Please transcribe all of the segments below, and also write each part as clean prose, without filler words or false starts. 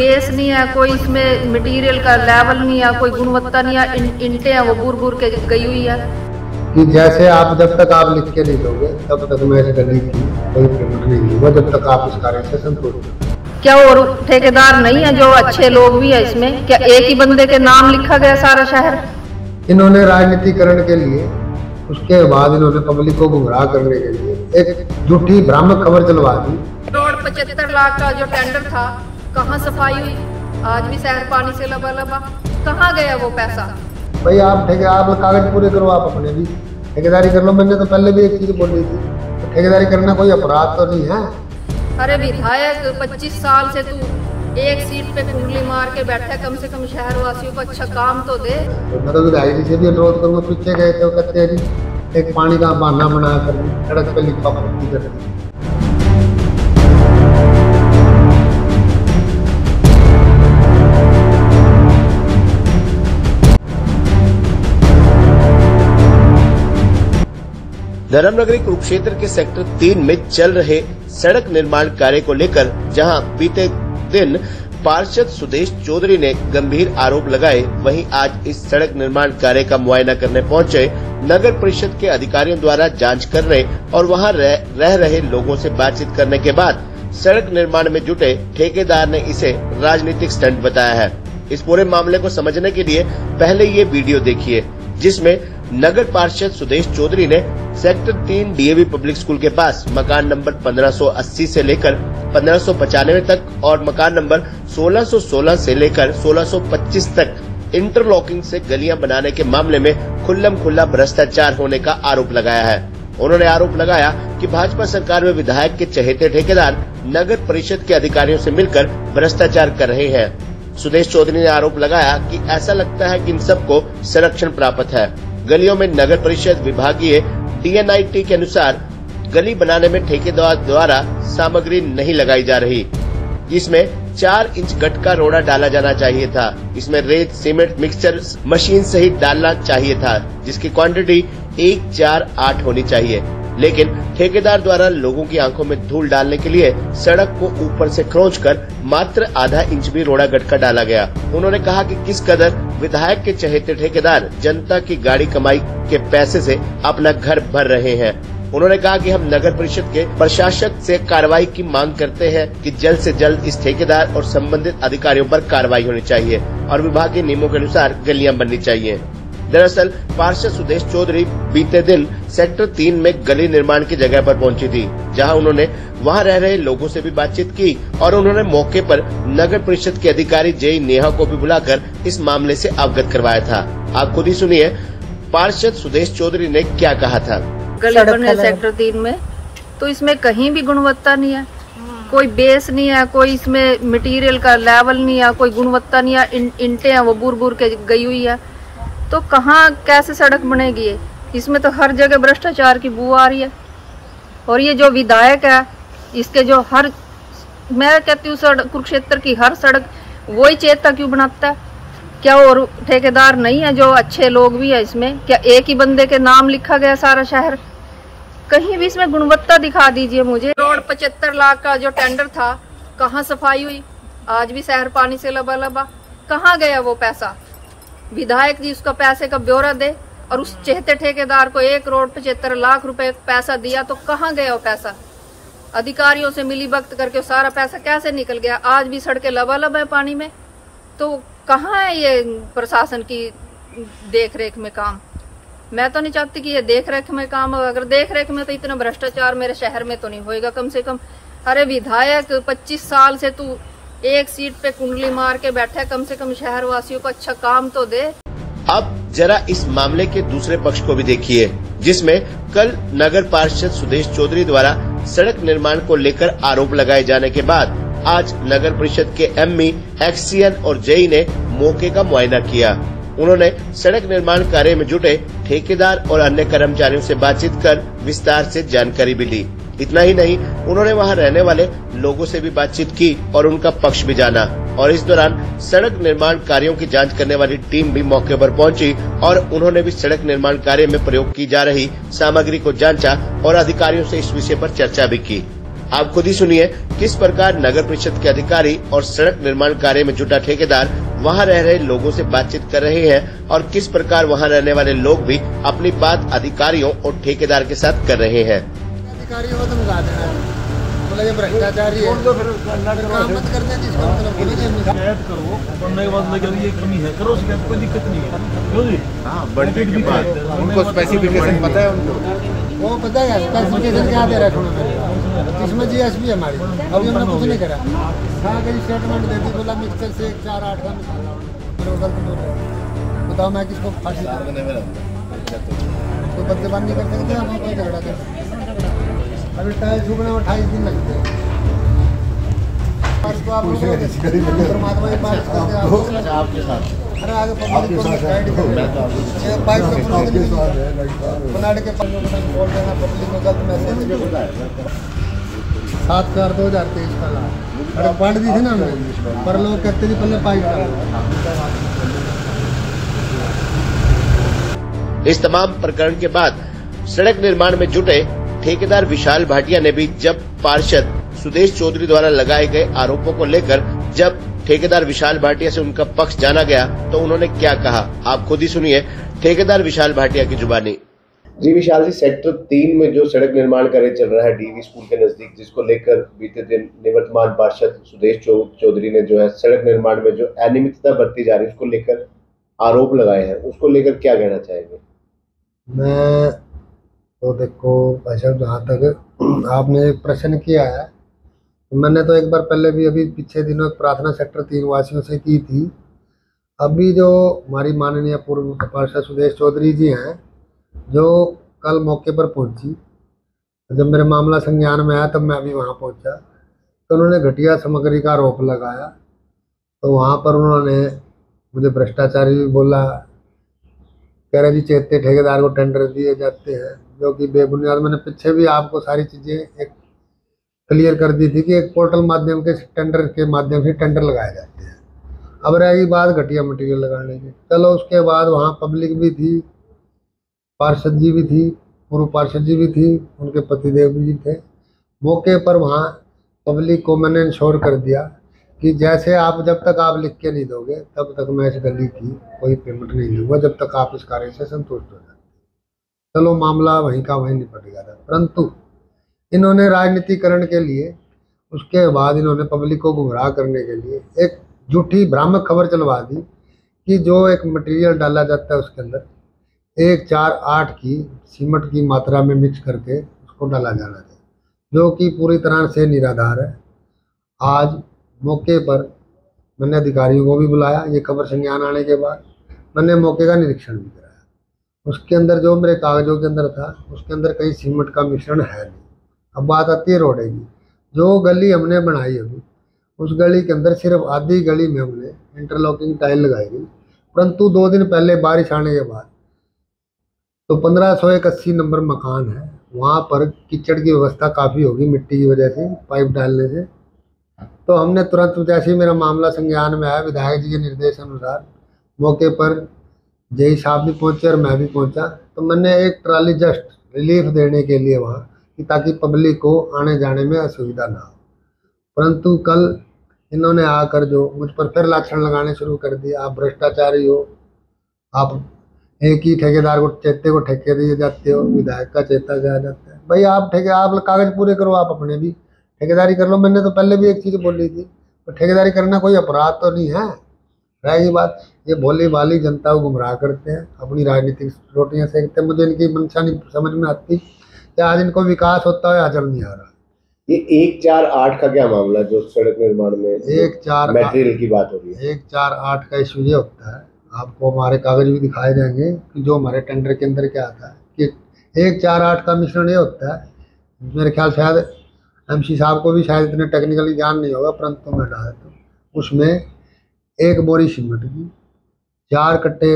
Base नहीं है, कोई इसमें मटेरियल का लेवल नहीं है, कोई गुणवत्ता नहीं है, इंटें हैं वो बुर बुर के गई हुई है। कि जैसे आप जब तक आप लिख के नहीं दोगे तब तक मैं इस गली की कोई पेमेंट नहीं दूंगा जब तक आप इस कार्य से संतुष्ट। क्या और ठेकेदार नहीं है जो अच्छे लोग भी है इसमें? क्या एक ही बंदे के नाम लिखा गया सारा शहर? इन्होंने राजनीतिकरण के लिए, उसके बाद इन्होंने पब्लिक को गुमराह करने के लिए एक झूठी भ्रामक खबर चलवा दी। करोड़ 75 लाख का जो टेंडर था, कहाँ सफाई हुई? आज भी शहर पानी से लबालब, कहाँ गया वो पैसा? भाई आप कागज पूरे करो, आप अपने भी ठेकेदारी कर लो। मैंने तो पहले भी एक चीज बोली थी, तो ठेकेदारी करना कोई अपराध तो नहीं है। अरे विधायक 25 साल से तू एक सीट पे कुंडली मार के बैठा, कम से कम शहर वासियों को अच्छा काम तो दे। तो मैं तो विधायक जी से भी अनुरोध करूँगा, पीछे गए थे वो कहते हैं जी एक पानी का बहाना बना कर सड़क पे लिखा पट्टी कर दी। धर्मनगरी कुरुक्षेत्र के सेक्टर 3 में चल रहे सड़क निर्माण कार्य को लेकर जहां बीते दिन पार्षद सुदेश चौधरी ने गंभीर आरोप लगाए, वहीं आज इस सड़क निर्माण कार्य का मुआयना करने पहुंचे नगर परिषद के अधिकारियों द्वारा जांच करने और वहां रह रहे लोगों से बातचीत करने के बाद सड़क निर्माण में जुटे ठेकेदार ने इसे राजनीतिक स्टंट बताया है। इस पूरे मामले को समझने के लिए पहले ये वीडियो देखिए, जिसमें नगर पार्षद सुदेश चौधरी ने सेक्टर 3 डीएवी पब्लिक स्कूल के पास मकान नंबर 1580 से लेकर 1595 तक और मकान नंबर 1616 से लेकर 1625 तक इंटरलॉकिंग से गलियां बनाने के मामले में खुल्लम-खुल्ला भ्रष्टाचार होने का आरोप लगाया है। उन्होंने आरोप लगाया कि भाजपा सरकार में विधायक के चहेते ठेकेदार नगर परिषद के अधिकारियों से मिलकर भ्रष्टाचार कर रहे हैं। सुदेश चौधरी ने आरोप लगाया कि ऐसा लगता है कि इन सबको संरक्षण प्राप्त है। गलियों में नगर परिषद विभागीय डीएनआईटी के अनुसार गली बनाने में ठेकेदार द्वारा सामग्री नहीं लगाई जा रही। इसमें 4 इंच गटका रोड़ा डाला जाना चाहिए था। इसमें रेत, सीमेंट, मिक्सचर मशीन सहित डालना चाहिए था, जिसकी क्वांटिटी 148 होनी चाहिए। लेकिन ठेकेदार द्वारा लोगों की आंखों में धूल डालने के लिए सड़क को ऊपर से खरोंच कर मात्र आधा इंच भी रोड़ा गटका डाला गया। उन्होंने कहा कि किस कदर विधायक के चहेते ठेकेदार जनता की गाड़ी कमाई के पैसे से अपना घर भर रहे हैं। उन्होंने कहा कि हम नगर परिषद के प्रशासक से कार्रवाई की मांग करते हैं कि जल्द से जल्द इस ठेकेदार और संबंधित अधिकारियों पर कार्रवाई होनी चाहिए और विभागीय नियमों के अनुसार गलियां बननी चाहिए। दरअसल पार्षद सुदेश चौधरी बीते दिन सेक्टर 3 में गली निर्माण की जगह पर पहुंची थी, जहां उन्होंने वहां रह रहे लोगों से भी बातचीत की और उन्होंने मौके पर नगर परिषद के अधिकारी जेई नेहा को भी बुलाकर इस मामले से अवगत करवाया था। आप खुद ही सुनिए पार्षद सुदेश चौधरी ने क्या कहा था। गली बनने सेक्टर 3 में तो इसमें कहीं भी गुणवत्ता नहीं है, कोई बेस नहीं है, कोई इसमें मटेरियल का लेवल नहीं है, कोई गुणवत्ता नहीं है, इंटें हैं वो बुर बुर के गई हुई है। तो कहाँ कैसे सड़क बनेगी? इसमें तो हर जगह भ्रष्टाचार की बू आ रही है। और ये जो विधायक है, इसके जो मैं कहती हूँ कुरुक्षेत्र की हर सड़क वही चेता क्यों बनाता है? क्या और ठेकेदार नहीं है जो अच्छे लोग भी है इसमें? क्या एक ही बंदे के नाम लिखा गया सारा शहर? कहीं भी इसमें गुणवत्ता दिखा दीजिए मुझे। करोड़ 75 लाख का जो टेंडर था, कहाँ सफाई हुई? आज भी शहर पानी से लबालब, कहाँ गया वो पैसा? विधायक जी उसका पैसे का ब्यौरा दे और उस चहेते ठेकेदार को 1 करोड़ 75 लाख रुपए पैसा दिया, तो कहाँ गया वो पैसा? अधिकारियों से मिली भगत करके सारा पैसा कैसे निकल गया? आज भी सड़कें लबालब है पानी में। तो कहाँ है ये प्रशासन की देख रेख में काम? मैं तो नहीं चाहती कि ये देख रेख में काम हो। अगर देख रेख में तो इतना भ्रष्टाचार मेरे शहर में तो नहीं होएगा कम से कम। अरे विधायक 25 साल से तू एक सीट पे कुंडली मार के बैठा है, कम से कम शहर वासियों को अच्छा काम तो दे। अब जरा इस मामले के दूसरे पक्ष को भी देखिए, जिसमें कल नगर पार्षद सुदेश चौधरी द्वारा सड़क निर्माण को लेकर आरोप लगाए जाने के बाद आज नगर परिषद के एमई, एक्सीएन और जेई ने मौके का मुआयना किया। उन्होंने सड़क निर्माण कार्य में जुटे ठेकेदार और अन्य कर्मचारियों से बातचीत कर विस्तार से जानकारी भी ली। इतना ही नहीं, उन्होंने वहां रहने वाले लोगों से भी बातचीत की और उनका पक्ष भी जाना। और इस दौरान सड़क निर्माण कार्यों की जांच करने वाली टीम भी मौके पर पहुंची और उन्होंने भी सड़क निर्माण कार्य में प्रयोग की जा रही सामग्री को जांचा और अधिकारियों से इस विषय पर चर्चा भी की। आप खुद ही सुनिए किस प्रकार नगर परिषद के अधिकारी और सड़क निर्माण कार्य में जुटा ठेकेदार वहां रह रहे लोगों से बातचीत कर रहे हैं और किस प्रकार वहां रहने वाले लोग भी अपनी बात अधिकारियों और ठेकेदार के साथ कर रहे हैं। अधिकारियों को तो मुका देना, बोला ये भ्रष्टाचारी है, काम मत करने जिसका मतलब शिकायत करो, बनने के बाद लगे ये कमी है, करो शिकायत, कोई दिक्कत नहीं है। क्यों जी? हाँ, बढ़ने के बाद उनको स्पेसिफिकेशन पता है, उनको वो पता है स्पेसिफिकेशन क्या दे रहा है, इसमें जीएसबी हमारी अभी हमने कुछ नहीं करा। हाँ, कहीं स्टेटमेंट दे दी, बोला मिक्सर से 4-8 का निकाला, गलत बोल रहे हैं, बताओ मैं किसको फांसी तो बदलेबान नहीं कर सकते, हम कोई झगड़ा कर सकते। अभी टाइल छूटने में 28 दिन लगते हैं। परमात्मा के पास आपके साथ, अरे आगे पब्लिक को गाइड करो, बाइक बनाने के बोल देना पब्लिक को गलत मैसेज 7/4/2023 का ला, अरे बांट दी थी ना हमने, पर लोग कहते थे पहले पाइप डालो। इस तमाम प्रकरण के बाद सड़क निर्माण में जुटे ठेकेदार विशाल भाटिया ने भी जब पार्षद सुदेश चौधरी द्वारा लगाए गए आरोपों को लेकर जब ठेकेदार विशाल भाटिया से उनका पक्ष जाना गया तो उन्होंने क्या कहा, आप खुद ही सुनिए ठेकेदार विशाल भाटिया की जुबानी। जी विशाल जी, सेक्टर 3 में जो सड़क निर्माण कार्य चल रहा है डीवी स्कूल के नजदीक, जिसको लेकर बीते दिन निवर्तमान पार्षद सुदेश चौधरी ने जो है सड़क निर्माण में जो अनियमितता बरती जा रही है उसको लेकर आरोप लगाए हैं, उसको लेकर क्या कहना चाहेंगे? मैं तो देखो भाई साहब, जहाँ तक आपने एक प्रश्न किया है, तो मैंने तो एक बार पहले भी अभी पिछले दिनों एक प्रार्थना सेक्टर 3 वासियों से की थी। अभी जो हमारी माननीय पूर्व पार्षद सुदेश चौधरी जी हैं, जो कल मौके पर पहुंची, जब मेरे मामला संज्ञान में आया तब मैं अभी वहाँ पहुंचा, तो उन्होंने घटिया सामग्री का आरोप लगाया। तो वहाँ पर उन्होंने मुझे भ्रष्टाचारी भी बोला, कह रहे जी चेते ठेकेदार को टेंडर दिए जाते हैं, जो कि बेबुनियाद। मैंने पीछे भी आपको सारी चीज़ें एक क्लियर कर दी थी कि एक पोर्टल माध्यम के टेंडर के माध्यम से टेंडर लगाए जाते हैं। अब रहेगी बात घटिया मटेरियल लगाने की, चलो उसके बाद वहाँ पब्लिक भी थी, पार्षद जी भी थी, पूर्व पार्षद जी भी थी, उनके पतिदेव भी थे मौके पर। वहाँ पब्लिक को मैंने इंश्योर कर दिया कि जैसे आप जब तक आप लिख के नहीं दोगे तब तक मैं इस गली की कोई पेमेंट नहीं लूँगा, जब तक आप इस कार्य से संतुष्ट हो जाते। चलो मामला वहीं का वहीं निपट गया था। परंतु इन्होंने राजनीतिकरण के लिए, उसके बाद इन्होंने पब्लिक को गुमराह करने के लिए एक झूठी भ्रामक खबर चलवा दी कि जो एक मटेरियल डाला जाता है उसके अंदर 1-4-8 की सीमेंट की मात्रा में मिक्स करके उसको डाला जाना चाहिए, जो कि पूरी तरह से निराधार है। आज मौके पर मैंने अधिकारियों को भी बुलाया, ये खबर संज्ञान आने के बाद मैंने मौके का निरीक्षण भी कराया। उसके अंदर जो मेरे कागजों के अंदर था, उसके अंदर कहीं सीमेंट का मिश्रण है नहीं। अब बात आती है रोडे की। जो गली हमने बनाई अभी, उस गली के अंदर सिर्फ आधी गली में हमने इंटरलॉकिंग टाइल लगाई गई, परंतु 2 दिन पहले बारिश आने के बाद तो 1581 नंबर मकान है, वहाँ पर कीचड़ की व्यवस्था काफ़ी होगी मिट्टी की वजह से, पाइप डालने से। तो हमने तुरंत, जैसे ही मेरा मामला संज्ञान में आया, विधायक जी के निर्देश अनुसार मौके पर जेई साहब भी पहुंचे और मैं भी पहुंचा। तो मैंने एक ट्राली जस्ट रिलीफ देने के लिए वहाँ, कि ताकि पब्लिक को आने जाने में असुविधा ना हो। परंतु कल इन्होंने आकर जो मुझ पर फिर लाछन लगाने शुरू कर दिए, आप भ्रष्टाचारी हो, आप एक ही ठेकेदार को चेते को ठेके दिए जाते हो, विधायक का चेता जाया जाता है। भाई आप कागज पूरे करो, आप अपने भी ठेकेदारी कर लो। मैंने तो पहले भी एक चीज़ बोली थी, तो ठेकेदारी करना कोई अपराध तो नहीं है। रहेगी बात, ये भोली भाली जनता को गुमराह करते हैं, अपनी राजनीतिक रोटियां सेकते हैं। मुझे इनकी मंशा नहीं समझ में आती कि आज इनको विकास होता है, आचरण नहीं आ रहा। ये 1-4-8 का क्या मामला, जो सड़क निर्माण में 1-4 मटेरियल की बात हो रही है? 1-4-8 का इशू ये होता है, आपको हमारे कागज भी दिखाए जाएंगे कि जो हमारे टेंडर के अंदर क्या आता है कि 1-4-8 का मिश्रण ये होता है। मेरे ख्याल शायद MC साहब को भी शायद इतने टेक्निकली ज्ञान नहीं होगा, परंतु मैं डाल देता हूँ। उसमें 1 बोरी सीमेंट की, 4 कट्टे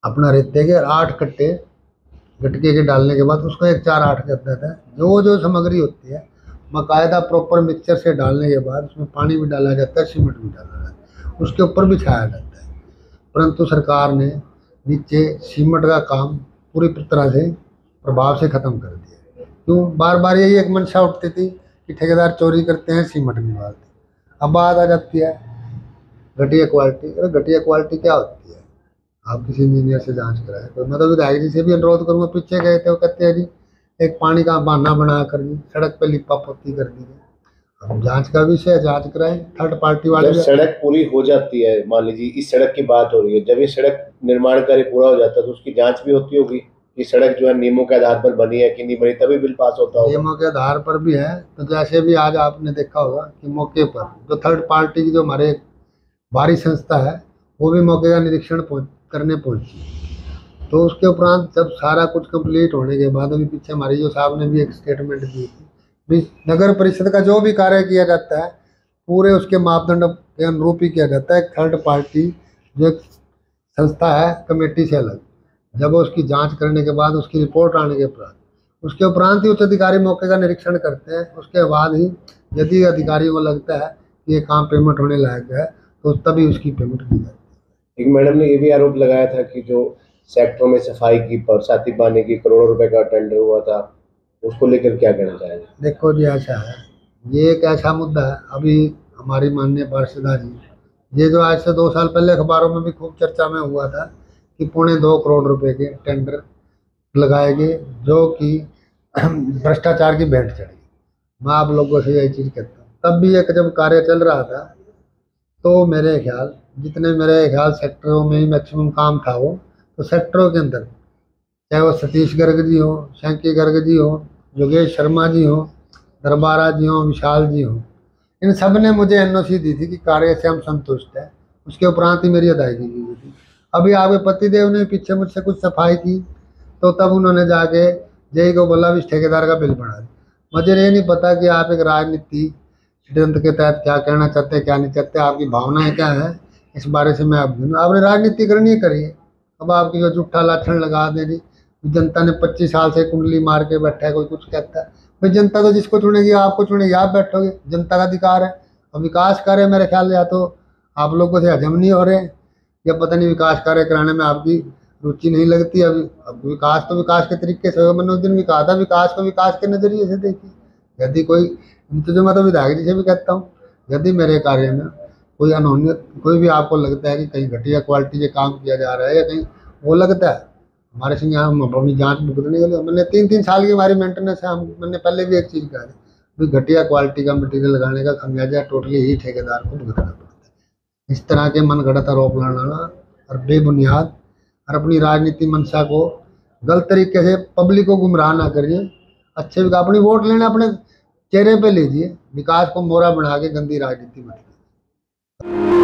अपना रेते के और 8 कट्टे गटके के डालने के बाद उसको 1-4-8 कहते हैं। जो सामग्री होती है बाकायदा प्रॉपर मिक्सचर से डालने के बाद उसमें पानी भी डाला जाता है, सीमेंट भी डाला जाता है, उसके ऊपर भी छाया जाता है। परंतु सरकार ने नीचे सीमेंट का काम पूरी तरह से प्रभाव से ख़त्म कर दिया। क्यों? बार बार यही एक मंशा उठती थी कि ठेकेदार चोरी करते हैं, सीमेंट नहीं डालते। अब बात आ जाती है घटिया क्वालिटी। अरे घटिया क्वालिटी क्या होती है? आप किसी इंजीनियर से जांच कराए। तो मैं तो विधायक जी से भी अनुरोध करूँगा, पीछे गए थे वो कहते हैं जी एक पानी का बहाना बना कर जी सड़क पे लिपा पोती कर दी है। अब जांच का विषय है, जांच कराएं। थर्ड पार्टी वाले जब सड़क पूरी हो जाती है, मान लीजिए इस सड़क की बात हो रही है, जब ये सड़क निर्माण कार्य पूरा हो जाता है तो उसकी जांच भी होती होगी कि सड़क जो है नियमों के आधार पर बनी है कि नहीं बनी, तभी बिल पास होता होगा। नियमों के आधार पर भी है। तो जैसे भी आज आपने देखा होगा कि मौके पर जो थर्ड पार्टी की जो हमारे बाहरी संस्था है वो भी मौके का निरीक्षण करने पहुंची। तो उसके उपरांत जब सारा कुछ कंप्लीट होने के बाद, अभी पीछे हमारी जो साहब ने भी एक स्टेटमेंट दी थी, भी नगर परिषद का जो भी कार्य किया जाता है पूरे उसके मापदंड के अनुरूप ही किया जाता है। एक थर्ड पार्टी जो एक संस्था है कमेटी से अलग, जब उसकी जांच करने के बाद उसकी रिपोर्ट आने के बाद उसके उपरांत ही उच्च अधिकारी मौके का निरीक्षण करते हैं। उसके बाद ही यदि अधिकारी को लगता है कि ये काम पेमेंट होने लायक है तो तभी उसकी पेमेंट की जाती है। एक मैडम ने ये भी आरोप लगाया था कि जो सेक्टरों में सफाई की बरसाती पानी की करोड़ों रुपए का टेंडर हुआ था, उसको लेकर क्या कहना चाहेंगे? देखो जी ऐसा है, ये एक ऐसा मुद्दा है। अभी हमारी माननीय पार्षदा जी, ये जो आज से 2 साल पहले अखबारों में भी खूब चर्चा में हुआ था कि 2.25 करोड़ रुपए के टेंडर लगाए गए जो कि भ्रष्टाचार की भेंट चढ़ी। मैं आप लोगों से यही चीज़ कहता हूँ। तब भी एक जब कार्य चल रहा था तो मेरे ख्याल सेक्टरों में ही मैक्सिमम काम था वो। तो सेक्टरों के अंदर चाहे वो सतीश गर्ग जी हो, शंकी गर्ग जी हो, योगेश शर्मा जी हो, दरबारा जी हो, विशाल जी हो, इन सब ने मुझे एनओसी दी थी कि कार्य से हम संतुष्ट हैं। उसके उपरांत ही मेरी अदायगी की गई थी। अभी आपके पतिदेव ने पीछे मुझसे कुछ सफाई की तो तब उन्होंने जाके जेई को बोला भी इस ठेकेदार का बिल बढ़ा दे। मुझे ये नहीं पता कि आप एक राजनीति षड्यंत्र के तहत क्या कहना चाहते हैं क्या नहीं चाहते, आपकी भावनाएं क्या है इस बारे से मैं आपने राजनीति करनी है करिए। अब आपकी जो झूठा लाछन लगा दे रही, जनता ने 25 साल से कुंडली मार के बैठा है, कोई कुछ कहता है। भाई जनता तो जिसको चुनेगी आपको चुनेगी, आप बैठोगे, जनता का अधिकार है। और विकास कार्य मेरे ख्याल या तो आप लोगों से हजम नहीं हो रहे या पता नहीं विकास कार्य कराने में आपकी रुचि नहीं लगती। अब विकास तो विकास के तरीके से होगा। मैंने उस दिन भी कहा था विकास को विकास के नज़रिए से देखिए। यदि कोई, तो जो मैं तो विधायक जी से भी कहता हूँ, यदि मेरे कार्य में कोई अनहोनियत, कोई भी आपको लगता है कि कहीं घटिया क्वालिटी से काम किया जा रहा है या कहीं वो लगता है हमारे संग, यहाँ हम अपनी जाँच भुगतने के लिए, मैंने 3-3 साल की हमारी मेंटेनेंस है। मैंने पहले भी एक चीज़ कहा है, भी घटिया क्वालिटी का मटेरियल लगाने का खमियाजा टोटली ही ठेकेदार को भुगतना पड़ता है। इस तरह के मनगढ़ंत आरोप लगाना और बेबुनियाद और अपनी राजनीति मंशा को गलत तरीके से पब्लिक को गुमराह ना करिए। अच्छे अपनी वोट लेना अपने चेहरे पे लीजिए, विकास को मोहरा बना के गंदी राजनीति मत कीजिए।